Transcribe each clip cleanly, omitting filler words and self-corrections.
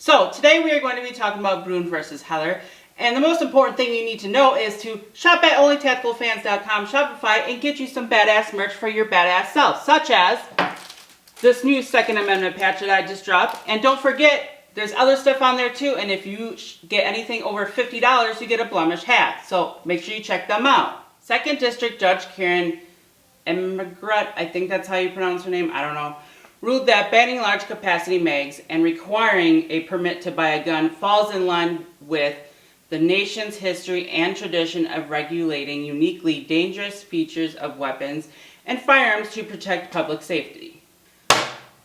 So today we are going to be talking about Bruin versus Heller. And the most important thing you need to know is to shop at OnlyTacticalFans.com Shopify and get you some badass merch for your badass self, such as this new Second Amendment patch that I just dropped. And don't forget, there's other stuff on there too, and if you get anything over $50, you get a Blemish hat. So make sure you check them out. 2nd District Judge Karen Emigret, I think that's how you pronounce her name, I don't know, ruled that banning large capacity mags and requiring a permit to buy a gun falls in line with the nation's history and tradition of regulating uniquely dangerous features of weapons and firearms to protect public safety.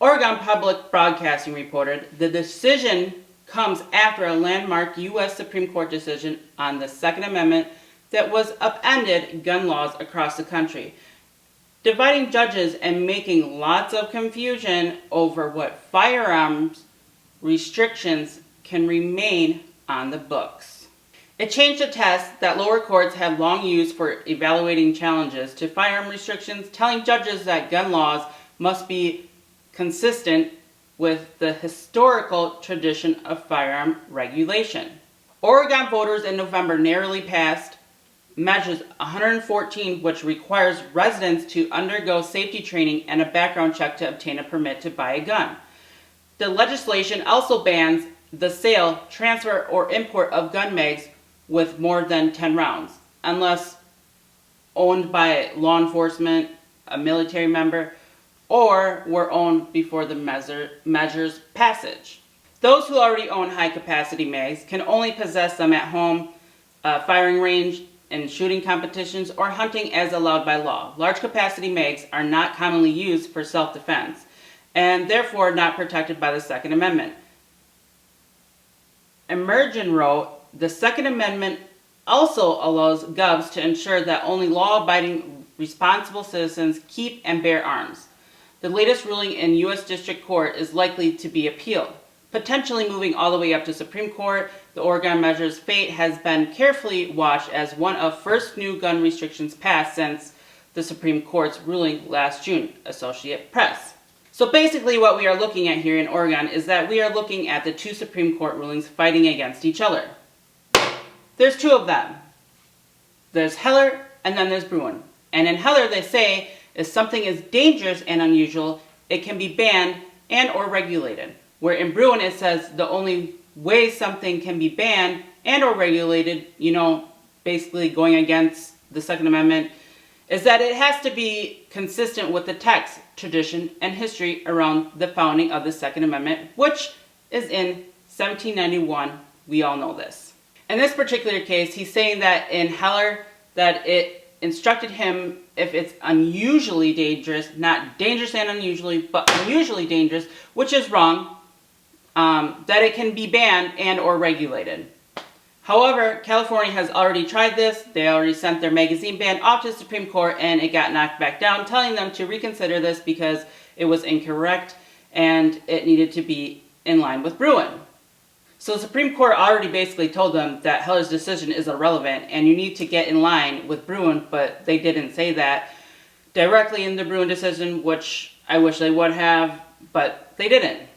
Oregon Public Broadcasting reported the decision comes after a landmark U.S. Supreme Court decision on the Second Amendment that was upended gun laws across the country, dividing judges and making lots of confusion over what firearms restrictions can remain on the books. It changed a test that lower courts had long used for evaluating challenges to firearm restrictions, telling judges that gun laws must be consistent with the historical tradition of firearm regulation. Oregon voters in November narrowly passed Measure 114, which requires residents to undergo safety training and a background check to obtain a permit to buy a gun. The legislation also bans the sale, transfer, or import of gun mags with more than 10 rounds, unless owned by law enforcement, a military member, or were owned before the measure's passage. Those who already own high-capacity mags can only possess them at home, firing range, in shooting competitions, or hunting as allowed by law. Large capacity mags are not commonly used for self-defense and therefore not protected by the Second Amendment. Emergen wrote, the Second Amendment also allows govs to ensure that only law-abiding responsible citizens keep and bear arms. The latest ruling in U.S. District Court is likely to be appealed, potentially moving all the way up to Supreme Court. The Oregon measure's fate has been carefully watched as one of first new gun restrictions passed since the Supreme Court's ruling last June, Associated Press. So basically what we are looking at here in Oregon is that we are looking at the two Supreme Court rulings fighting against each other. There's two of them. There's Heller and then there's Bruin. And in Heller they say if something is dangerous and unusual, it can be banned and or regulated. Where in Bruin it says the only way something can be banned and or regulated, basically going against the Second Amendment, is that it has to be consistent with the text, tradition, and history around the founding of the Second Amendment, which is in 1791. We all know this. In this particular case, he's saying that in Heller that it instructed him if it's unusually dangerous, not dangerous and unusually, but unusually dangerous, which is wrong, that it can be banned and or regulated. However, California has already tried this. They already sent their magazine ban off to the Supreme Court and it got knocked back down, telling them to reconsider this because it was incorrect and it needed to be in line with Bruin. So the Supreme Court already basically told them that Heller's decision is irrelevant and you need to get in line with Bruin, but they didn't say that directly in the Bruin decision, which I wish they would have, but they didn't.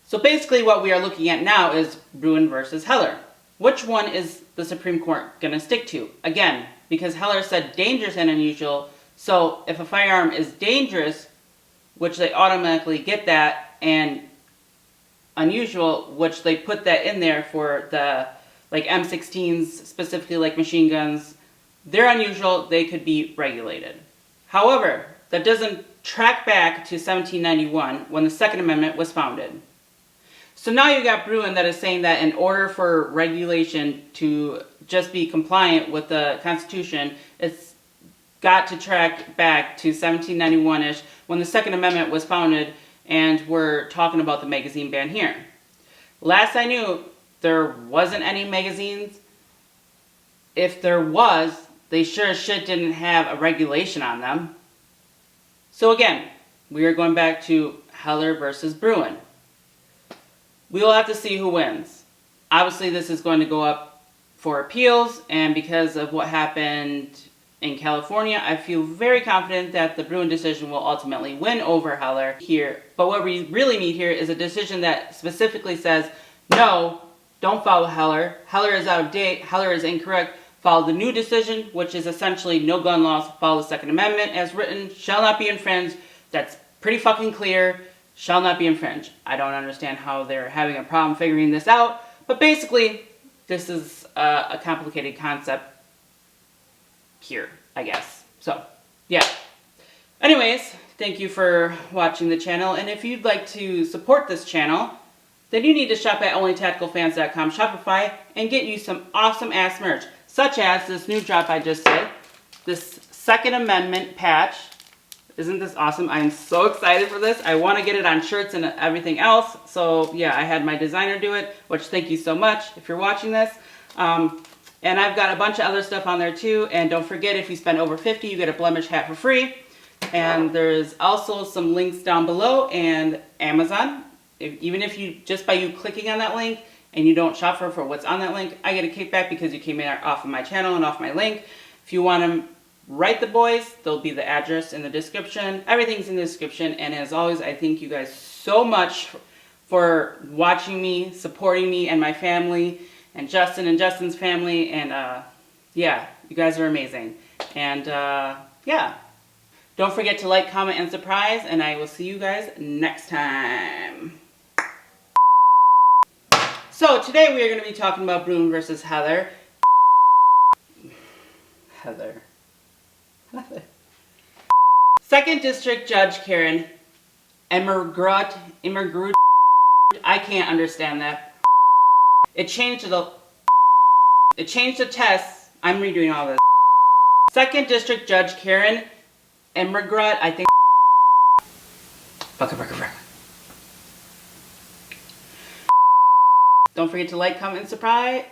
So basically what we are looking at now is Bruin versus Heller. Which one is the Supreme Court going to stick to? Again, because Heller said dangerous and unusual, so if a firearm is dangerous, which they automatically get that, and unusual, which they put that in there for the M16s, specifically like machine guns, they're unusual, they could be regulated. However, that doesn't track back to 1791 when the Second Amendment was founded. So now you got Bruin that is saying that in order for regulation to just be compliant with the Constitution, it's got to track back to 1791-ish when the Second Amendment was founded, and we're talking about the magazine ban here. Last I knew, there wasn't any magazines. If there was, they sure as shit didn't have a regulation on them. So again, we are going back to Heller versus Bruin. We will have to see who wins. Obviously, this is going to go up for appeals, and because of what happened in California, I feel very confident that the Bruin decision will ultimately win over Heller here. But what we really need here is a decision that specifically says No, don't follow Heller. Heller is out of date. Heller is incorrect. Follow the new decision, which is essentially no gun laws. Follow the Second Amendment as written. Shall not be infringed. That's pretty fucking clear. Shall not be infringed. I don't understand how they're having a problem figuring this out. But basically, this is a complicated concept here, I guess. So, yeah. Anyways, thank you for watching the channel. And if you'd like to support this channel, then you need to shop at onlytacticalfans.com Shopify and get you some awesome ass merch, such as this new drop I just did, this Second Amendment patch. Isn't this awesome? I'm so excited for this. I want to get it on shirts and everything else. So yeah, I had my designer do it, which thank you so much if you're watching this. And I've got a bunch of other stuff on there too. And don't forget, if you spend over $50, you get a blemish hat for free. And there's also some links down below, and Amazon. Even if you, just by you clicking on that link and you don't shop for what's on that link, I get a kickback because you came in off of my channel and off my link. If you want to write the boys, there'll be the address in the description. Everything's in the description. And as always, I thank you guys so much for watching me, supporting me and my family, and Justin's family. And yeah, you guys are amazing. And yeah. Don't forget to like, comment, and subscribe, and I will see you guys next time. So today we are going to be talking about Broom versus Heather. Heather. Second District Judge Karen Immergrut. I can't understand that. It changed the test. I'm redoing all this. Second District Judge Karen Immergrut, I think. Don't forget to like, comment, and subscribe.